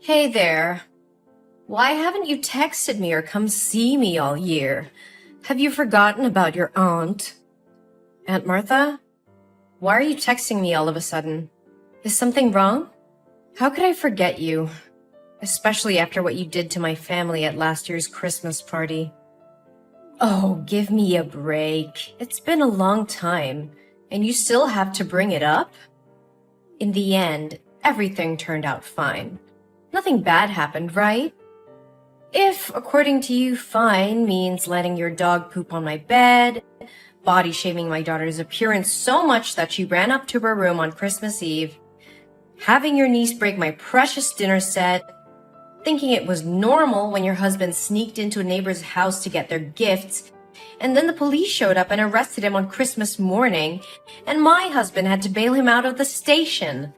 Hey there. Why haven't you texted me or come see me all year? Have you forgotten about your aunt? Aunt Martha? Why are you texting me all of a sudden? Is something wrong? How could I forget you? Especially after what you did to my family at last year's Christmas party. Oh, give me a break. It's been a long time, and you still have to bring it up? In the end, everything turned out fine. Nothing bad happened, right? If, according to you, fine means letting your dog poop on my bed, body shaming my daughter's appearance so much that she ran up to her room on Christmas Eve, having your niece break my precious dinner set, thinking it was normal when your husband sneaked into a neighbor's house to get their gifts, and then the police showed up and arrested him on Christmas morning, and my husband had to bail him out of the station.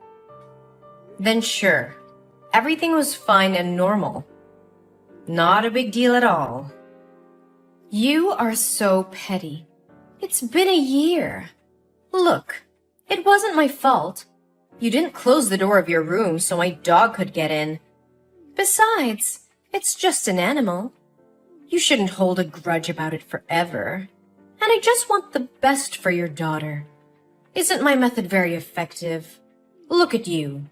Then sure, everything was fine and normal. Not a big deal at all. You are so petty. It's been a year. Look, it wasn't my fault. You didn't close the door of your room so my dog could get in. Besides, it's just an animal. You shouldn't hold a grudge about it forever. And I just want the best for your daughter. Isn't my method very effective? Look at you.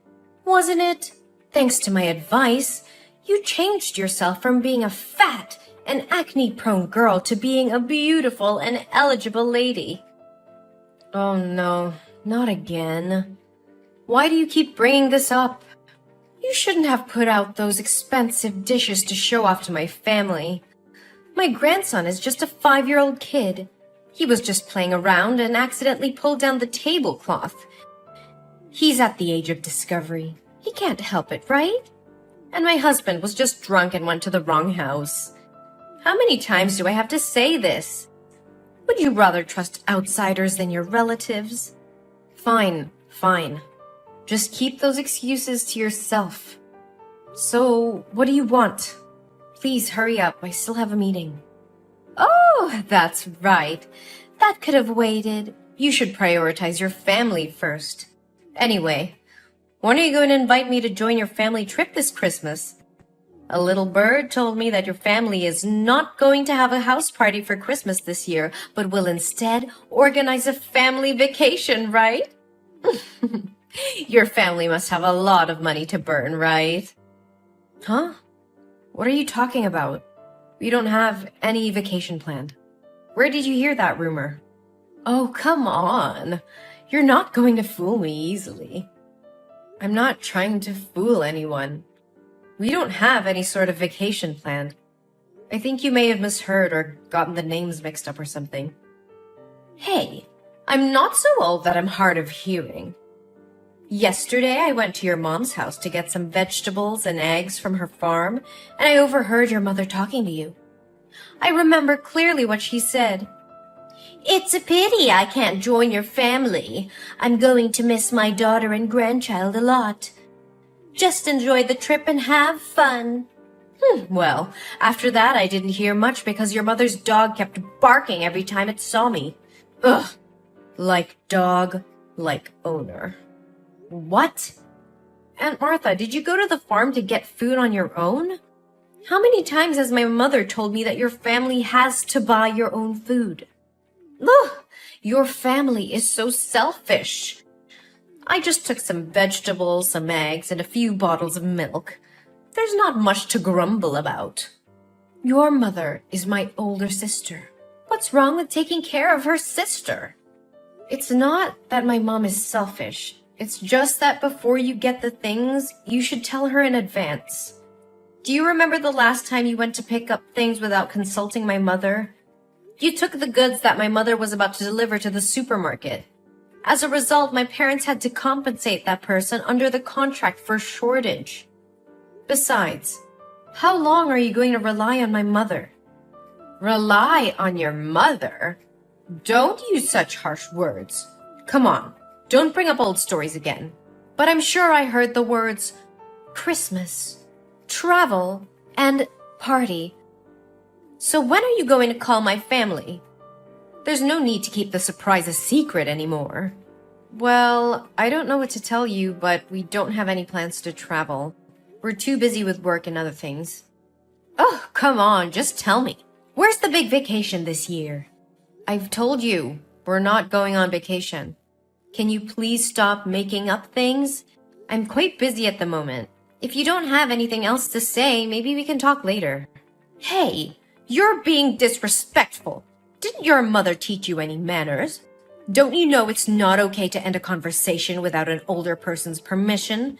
Wasn't it? Thanks to my advice, you changed yourself from being a fat and acne-prone girl to being a beautiful and eligible lady. Oh no, not again. Why do you keep bringing this up? You shouldn't have put out those expensive dishes to show off to my family. My grandson is just a 5-year-old kid. He was just playing around and accidentally pulled down the tablecloth. He's at the age of discovery. He can't help it, right? And my husband was just drunk and went to the wrong house. How many times do I have to say this? Would you rather trust outsiders than your relatives? Fine. Just keep those excuses to yourself. So, what do you want? Please hurry up, I still have a meeting. Oh, that's right. That could have waited. You should prioritize your family first. Anyway, when are you going to invite me to join your family trip this Christmas? A little bird told me that your family is not going to have a house party for Christmas this year, but will instead organize a family vacation, right? Your family must have a lot of money to burn, right? Huh? What are you talking about? We don't have any vacation planned. Where did you hear that rumor? Oh, come on. You're not going to fool me easily. I'm not trying to fool anyone. We don't have any sort of vacation planned. I think you may have misheard or gotten the names mixed up or something. Hey, I'm not so old that I'm hard of hearing. Yesterday, I went to your mom's house to get some vegetables and eggs from her farm, and I overheard your mother talking to you. I remember clearly what she said. It's a pity I can't join your family. I'm going to miss my daughter and grandchild a lot. Just enjoy the trip and have fun. Well, after that I didn't hear much because your mother's dog kept barking every time it saw me. Ugh. Like dog, like owner. What? Aunt Martha, did you go to the farm to get food on your own? How many times has my mother told me that your family has to buy your own food? Ugh, your family is so selfish. I just took some vegetables, some eggs, and a few bottles of milk. There's not much to grumble about. Your mother is my older sister. What's wrong with taking care of her sister? It's not that my mom is selfish. It's just that before you get the things, you should tell her in advance. Do you remember the last time you went to pick up things without consulting my mother? You took the goods that my mother was about to deliver to the supermarket. As a result, my parents had to compensate that person under the contract for shortage. Besides, how long are you going to rely on my mother? Rely on your mother? Don't use such harsh words. Come on, don't bring up old stories again. But I'm sure I heard the words Christmas, travel, and party. So when are you going to call my family? There's no need to keep the surprise a secret anymore. Well, I don't know what to tell you, but we don't have any plans to travel. We're too busy with work and other things. Oh, come on, just tell me. Where's the big vacation this year? I've told you, we're not going on vacation. Can you please stop making up things? I'm quite busy at the moment. If you don't have anything else to say, maybe we can talk later. Hey, you're being disrespectful. Didn't your mother teach you any manners? Don't you know it's not okay to end a conversation without an older person's permission?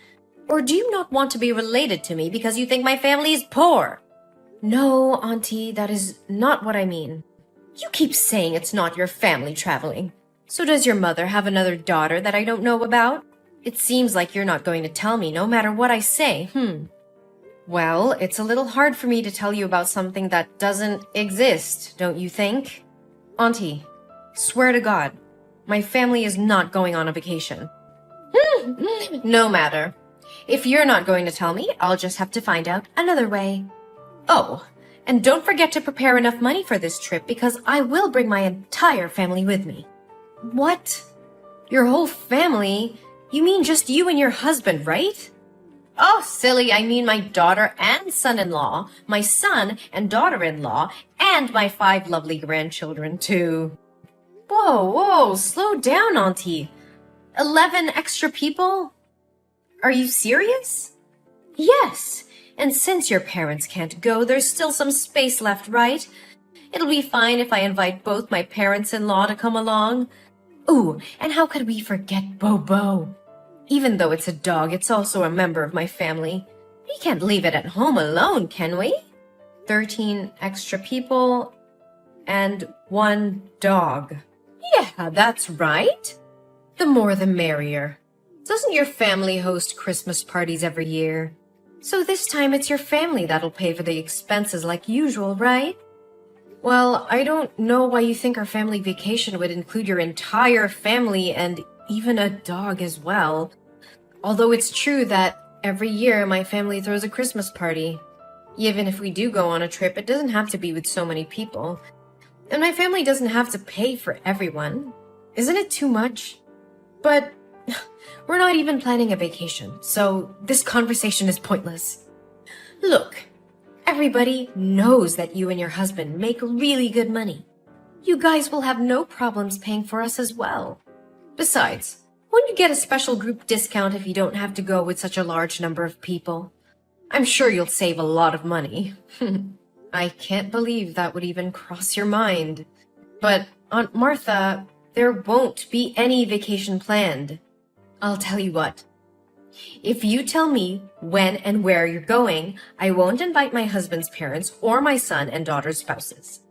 Or do you not want to be related to me because you think my family is poor? No, Auntie, that is not what I mean. You keep saying it's not your family traveling. So does your mother have another daughter that I don't know about? It seems like you're not going to tell me no matter what I say, Well, it's a little hard for me to tell you about something that doesn't exist, don't you think? Auntie, swear to God, my family is not going on a vacation. No matter. If you're not going to tell me, I'll just have to find out another way. Oh, and don't forget to prepare enough money for this trip because I will bring my entire family with me. What? Your whole family? You mean just you and your husband, right? Oh, silly, I mean my daughter and son-in-law, my son and daughter-in-law, and my 5 lovely grandchildren, too. Whoa, slow down, Auntie. 11 extra people? Are you serious? Yes, and since your parents can't go, there's still some space left, right? It'll be fine if I invite both my parents-in-law to come along. Ooh, and how could we forget Bobo? Even though it's a dog, it's also a member of my family. We can't leave it at home alone, can we? 13 extra people and 1 dog. Yeah, that's right. The more the merrier. Doesn't your family host Christmas parties every year? So this time it's your family that'll pay for the expenses like usual, right? Well, I don't know why you think our family vacation would include your entire family and even a dog as well. Although it's true that every year my family throws a Christmas party. Even if we do go on a trip, it doesn't have to be with so many people. And my family doesn't have to pay for everyone. Isn't it too much? But we're not even planning a vacation, so this conversation is pointless. Look, everybody knows that you and your husband make really good money. You guys will have no problems paying for us as well. Besides, won't you get a special group discount if you don't have to go with such a large number of people? I'm sure you'll save a lot of money. I can't believe that would even cross your mind. But, Aunt Martha, there won't be any vacation planned. I'll tell you what. If you tell me when and where you're going, I won't invite my husband's parents or my son and daughter's spouses.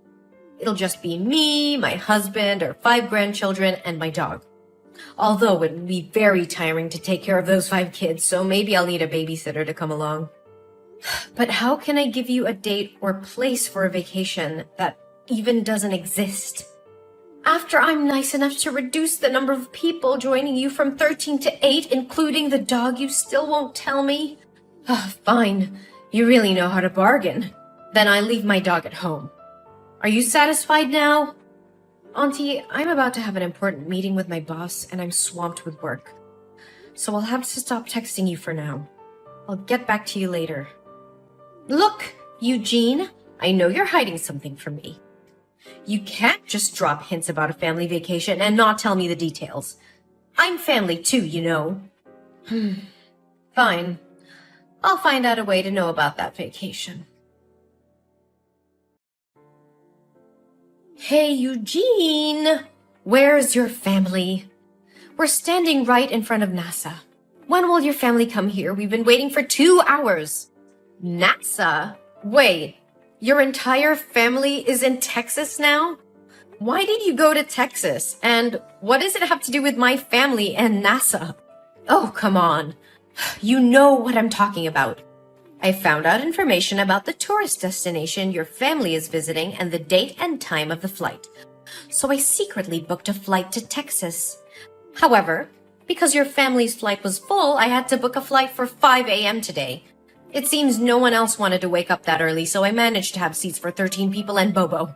It'll just be me, my husband, our 5 grandchildren, and my dog. Although it would be very tiring to take care of those 5 kids, so maybe I'll need a babysitter to come along. But how can I give you a date or place for a vacation that even doesn't exist? After I'm nice enough to reduce the number of people joining you from 13 to 8, including the dog, you still won't tell me? Fine. You really know how to bargain. Then I leave my dog at home. Are you satisfied now? Auntie, I'm about to have an important meeting with my boss, and I'm swamped with work. So I'll have to stop texting you for now. I'll get back to you later. Look, Eugene, I know you're hiding something from me. You can't just drop hints about a family vacation and not tell me the details. I'm family too, you know. Fine. I'll find out a way to know about that vacation. Hey, Eugene! Where's your family? We're standing right in front of NASA. When will your family come here? We've been waiting for 2 hours. NASA? Wait, your entire family is in Texas now? Why did you go to Texas? And what does it have to do with my family and NASA? Oh, come on. You know what I'm talking about. I found out information about the tourist destination your family is visiting and the date and time of the flight. So I secretly booked a flight to Texas. However, because your family's flight was full, I had to book a flight for 5 a.m. today. It seems no one else wanted to wake up that early, so I managed to have seats for 13 people and Bobo.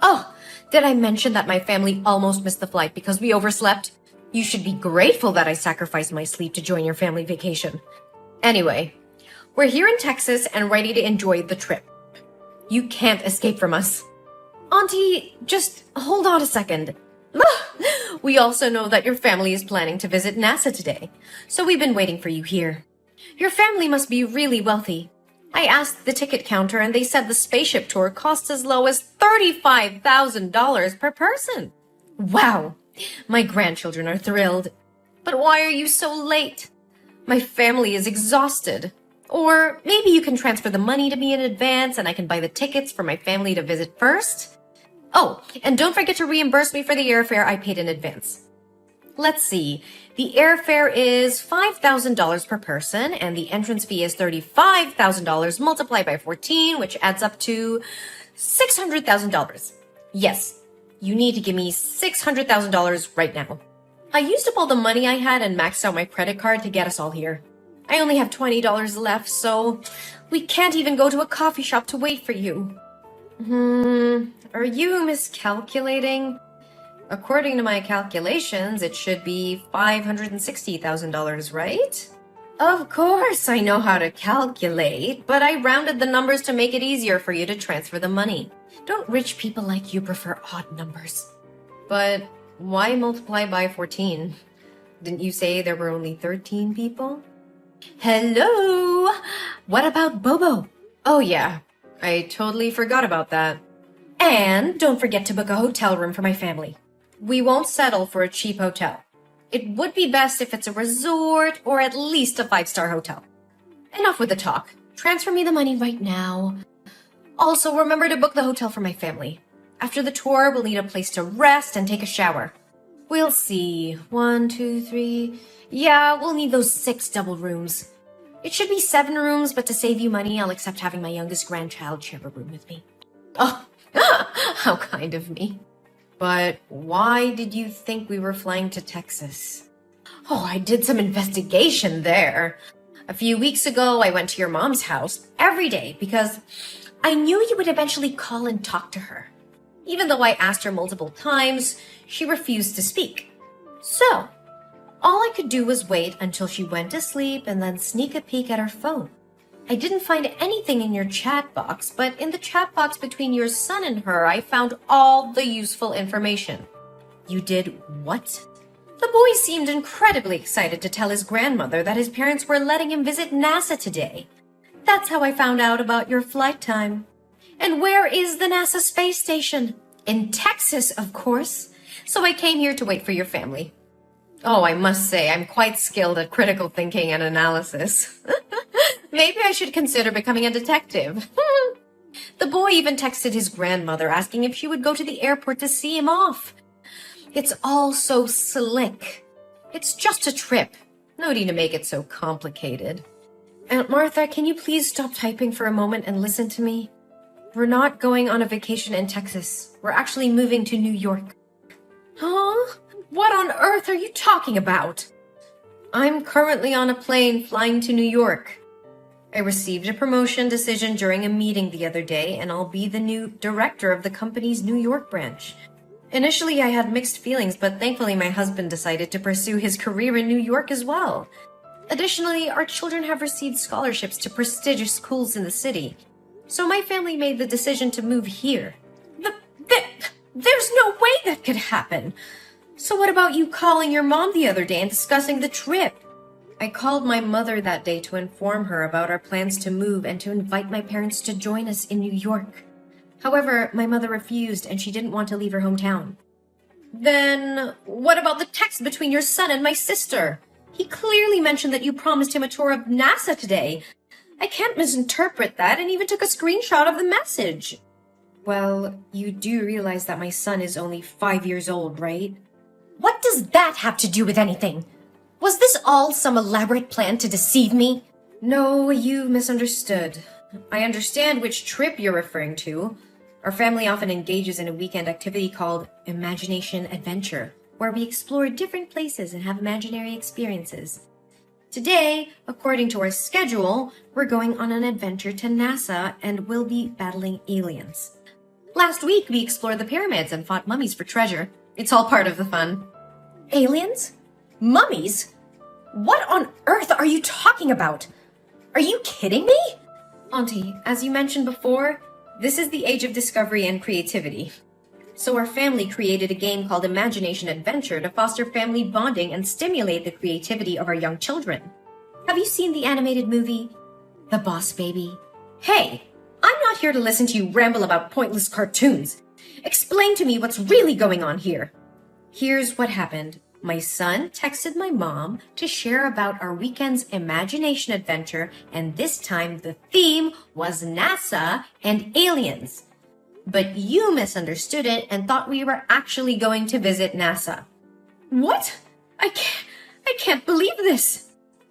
Oh, did I mention that my family almost missed the flight because we overslept? You should be grateful that I sacrificed my sleep to join your family vacation. Anyway, We're here in Texas and ready to enjoy the trip. You can't escape from us. Auntie, just hold on a second. We also know that your family is planning to visit NASA today, so we've been waiting for you here. Your family must be really wealthy. I asked the ticket counter and they said the spaceship tour costs as low as $35,000 per person. Wow, my grandchildren are thrilled. But why are you so late? My family is exhausted. Or maybe you can transfer the money to me in advance and I can buy the tickets for my family to visit first. Oh, and don't forget to reimburse me for the airfare I paid in advance. Let's see. The airfare is $5,000 per person and the entrance fee is $35,000 multiplied by 14, which adds up to $600,000. Yes, you need to give me $600,000 right now. I used up all the money I had and maxed out my credit card to get us all here. I only have $20 left, so we can't even go to a coffee shop to wait for you. Are you miscalculating? According to my calculations, it should be $560,000, right? Of course I know how to calculate, but I rounded the numbers to make it easier for you to transfer the money. Don't rich people like you prefer odd numbers? But why multiply by 14? Didn't you say there were only 13 people? Hello? What about Bobo? Oh yeah, I totally forgot about that. And don't forget to book a hotel room for my family. We won't settle for a cheap hotel. It would be best if it's a resort or at least a 5-star hotel. Enough with the talk. Transfer me the money right now. Also, remember to book the hotel for my family. After the tour, we'll need a place to rest and take a shower. We'll see. 1, 2, 3. Yeah, we'll need those 6 double rooms. It should be 7 rooms, but to save you money, I'll accept having my youngest grandchild share a room with me. Oh, how kind of me. But why did you think we were flying to Texas? Oh, I did some investigation there. A few weeks ago, I went to your mom's house every day because I knew you would eventually call and talk to her. Even though I asked her multiple times, she refused to speak. So, all I could do was wait until she went to sleep and then sneak a peek at her phone. I didn't find anything in your chat box, but in the chat box between your son and her, I found all the useful information. You did what? The boy seemed incredibly excited to tell his grandmother that his parents were letting him visit NASA today. That's how I found out about your flight time. And where is the NASA space station? In Texas, of course. So I came here to wait for your family. Oh, I must say, I'm quite skilled at critical thinking and analysis. Maybe I should consider becoming a detective. The boy even texted his grandmother asking if she would go to the airport to see him off. It's all so slick. It's just a trip. No need to make it so complicated. Aunt Martha, can you please stop typing for a moment and listen to me? We're not going on a vacation in Texas. We're actually moving to New York. Huh? What on earth are you talking about? I'm currently on a plane flying to New York. I received a promotion decision during a meeting the other day, and I'll be the new director of the company's New York branch. Initially, I had mixed feelings, but thankfully my husband decided to pursue his career in New York as well. Additionally, our children have received scholarships to prestigious schools in the city, so my family made the decision to move here. There's no way that could happen. So what about you calling your mom the other day and discussing the trip? I called my mother that day to inform her about our plans to move and to invite my parents to join us in New York. However, my mother refused and she didn't want to leave her hometown. Then, what about the text between your son and my sister? He clearly mentioned that you promised him a tour of NASA today. I can't misinterpret that and even took a screenshot of the message. Well, you do realize that my son is only 5 years old, right? What does that have to do with anything? Was this all some elaborate plan to deceive me? No, you misunderstood. I understand which trip you're referring to. Our family often engages in a weekend activity called Imagination Adventure, where we explore different places and have imaginary experiences. Today, according to our schedule, we're going on an adventure to NASA and we'll be battling aliens. Last week, we explored the pyramids and fought mummies for treasure. It's all part of the fun. Aliens? Mummies? What on earth are you talking about? Are you kidding me? Auntie, as you mentioned before, this is the age of discovery and creativity. So our family created a game called Imagination Adventure to foster family bonding and stimulate the creativity of our young children. Have you seen the animated movie, The Boss Baby? Hey, I'm not here to listen to you ramble about pointless cartoons. Explain to me what's really going on here. Here's what happened. My son texted my mom to share about our weekend's imagination adventure, and this time the theme was NASA and aliens. But you misunderstood it and thought we were actually going to visit NASA. What? I can't believe this.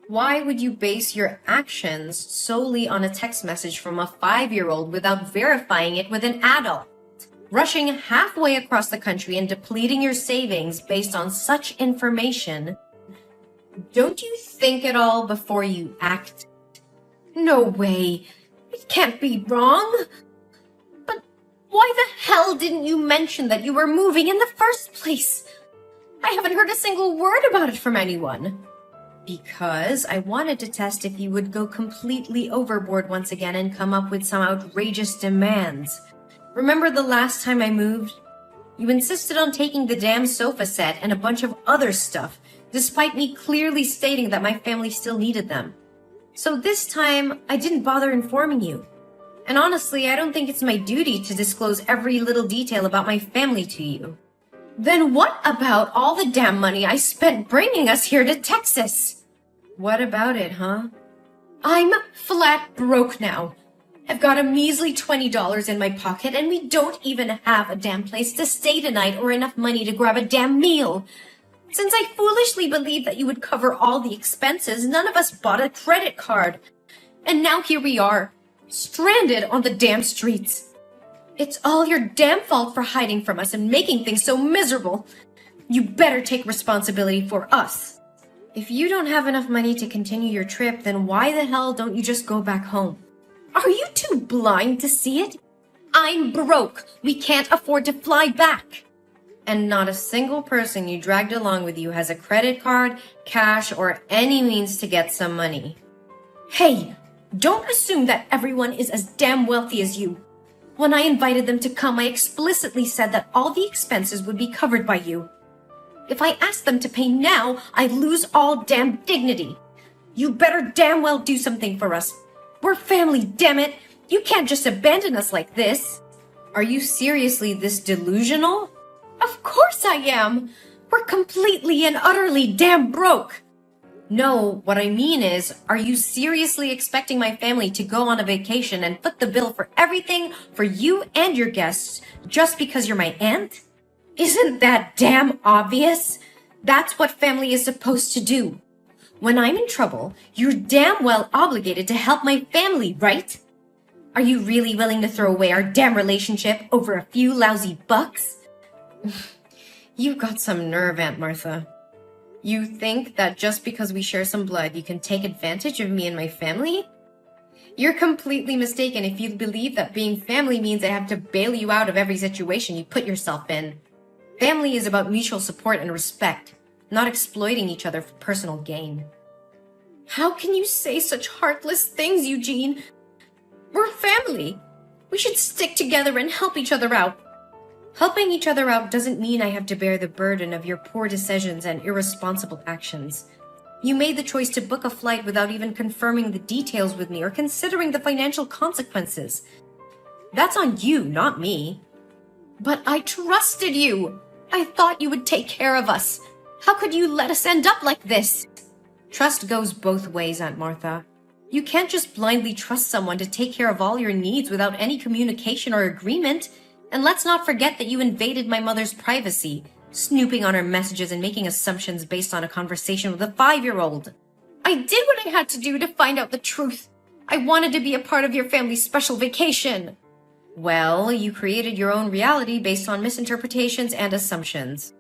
Why would you base your actions solely on a text message from a 5-year-old without verifying it with an adult? Rushing halfway across the country and depleting your savings based on such information. Don't you think at all before you act? No way. It can't be wrong. But why the hell didn't you mention that you were moving in the first place? I haven't heard a single word about it from anyone. Because I wanted to test if you would go completely overboard once again and come up with some outrageous demands. Remember the last time I moved? You insisted on taking the damn sofa set and a bunch of other stuff, despite me clearly stating that my family still needed them. So this time, I didn't bother informing you. And honestly, I don't think it's my duty to disclose every little detail about my family to you. Then what about all the damn money I spent bringing us here to Texas? What about it, huh? I'm flat broke now. I've got a measly $20 in my pocket, and we don't even have a damn place to stay tonight or enough money to grab a damn meal. Since I foolishly believed that you would cover all the expenses, none of us bought a credit card. And now here we are, stranded on the damn streets. It's all your damn fault for hiding from us and making things so miserable. You better take responsibility for us. If you don't have enough money to continue your trip, then why the hell don't you just go back home? Are you too blind to see it? I'm broke. We can't afford to fly back. And not a single person you dragged along with you has a credit card, cash, or any means to get some money. Hey, don't assume that everyone is as damn wealthy as you. When I invited them to come, I explicitly said that all the expenses would be covered by you. If I asked them to pay now, I'd lose all damn dignity. You better damn well do something for us. We're family, damn it! You can't just abandon us like this. Are you seriously this delusional? Of course I am! We're completely and utterly damn broke! No, what I mean is, are you seriously expecting my family to go on a vacation and foot the bill for everything for you and your guests just because you're my aunt? Isn't that damn obvious? That's what family is supposed to do. When I'm in trouble, you're damn well obligated to help my family, right? Are you really willing to throw away our damn relationship over a few lousy bucks? You've got some nerve, Aunt Martha. You think that just because we share some blood, you can take advantage of me and my family? You're completely mistaken if you believe that being family means I have to bail you out of every situation you put yourself in. Family is about mutual support and respect, not exploiting each other for personal gain. How can you say such heartless things, Eugene? We're family. We should stick together and help each other out. Helping each other out doesn't mean I have to bear the burden of your poor decisions and irresponsible actions. You made the choice to book a flight without even confirming the details with me or considering the financial consequences. That's on you, not me. But I trusted you. I thought you would take care of us. How could you let us end up like this? Trust goes both ways, Aunt Martha. You can't just blindly trust someone to take care of all your needs without any communication or agreement. And let's not forget that you invaded my mother's privacy, snooping on her messages and making assumptions based on a conversation with a 5-year-old. I did what I had to do to find out the truth. I wanted to be a part of your family's special vacation. Well, you created your own reality based on misinterpretations and assumptions.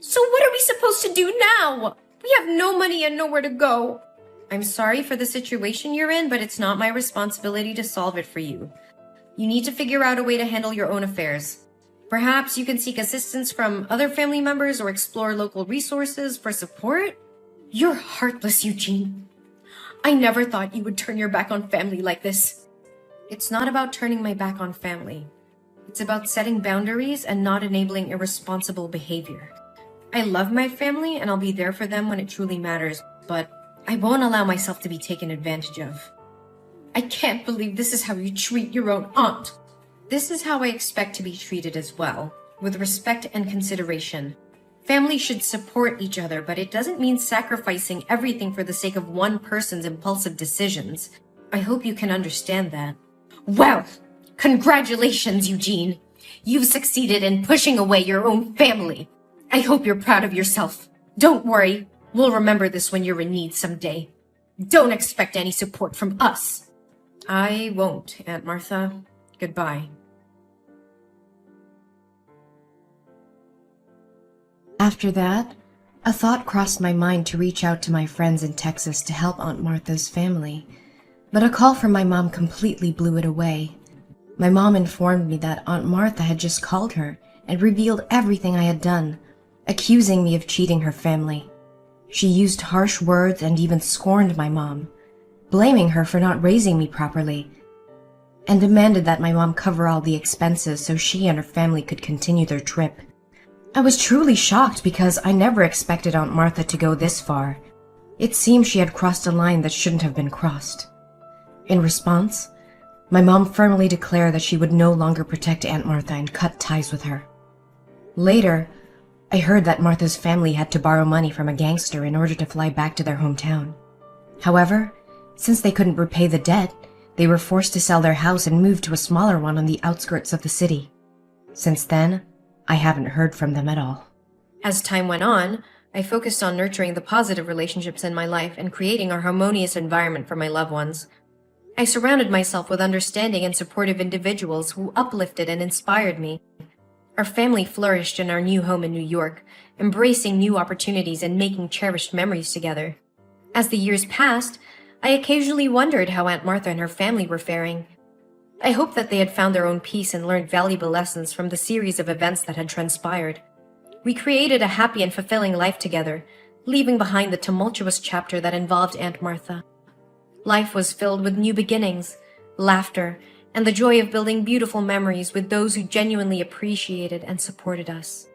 So what are we supposed to do now? We have no money and nowhere to go. I'm sorry for the situation you're in, but it's not my responsibility to solve it for you. You need to figure out a way to handle your own affairs. Perhaps you can seek assistance from other family members or explore local resources for support. You're heartless, Eugene. I never thought you would turn your back on family like this. It's not about turning my back on family. It's about setting boundaries and not enabling irresponsible behavior. I love my family and I'll be there for them when it truly matters, but I won't allow myself to be taken advantage of. I can't believe this is how you treat your own aunt. This is how I expect to be treated as well, with respect and consideration. Family should support each other, but it doesn't mean sacrificing everything for the sake of one person's impulsive decisions. I hope you can understand that. Well, congratulations, Eugene. You've succeeded in pushing away your own family. I hope you're proud of yourself. Don't worry, we'll remember this when you're in need someday. Don't expect any support from us. I won't, Aunt Martha. Goodbye. After that, a thought crossed my mind to reach out to my friends in Texas to help Aunt Martha's family, but a call from my mom completely blew it away. My mom informed me that Aunt Martha had just called her and revealed everything I had done, accusing me of cheating her family. She used harsh words and even scorned my mom, blaming her for not raising me properly, and demanded that my mom cover all the expenses so she and her family could continue their trip. I was truly shocked because I never expected Aunt Martha to go this far. It seemed she had crossed a line that shouldn't have been crossed. In response, my mom firmly declared that she would no longer protect Aunt Martha and cut ties with her. Later, I heard that Martha's family had to borrow money from a gangster in order to fly back to their hometown. However, since they couldn't repay the debt, they were forced to sell their house and move to a smaller one on the outskirts of the city. Since then, I haven't heard from them at all. As time went on, I focused on nurturing the positive relationships in my life and creating a harmonious environment for my loved ones. I surrounded myself with understanding and supportive individuals who uplifted and inspired me. Our family flourished in our new home in New York, embracing new opportunities and making cherished memories together. As the years passed, I occasionally wondered how Aunt Martha and her family were faring. I hoped that they had found their own peace and learned valuable lessons from the series of events that had transpired. We created a happy and fulfilling life together, leaving behind the tumultuous chapter that involved Aunt Martha. Life was filled with new beginnings, laughter, and the joy of building beautiful memories with those who genuinely appreciated and supported us.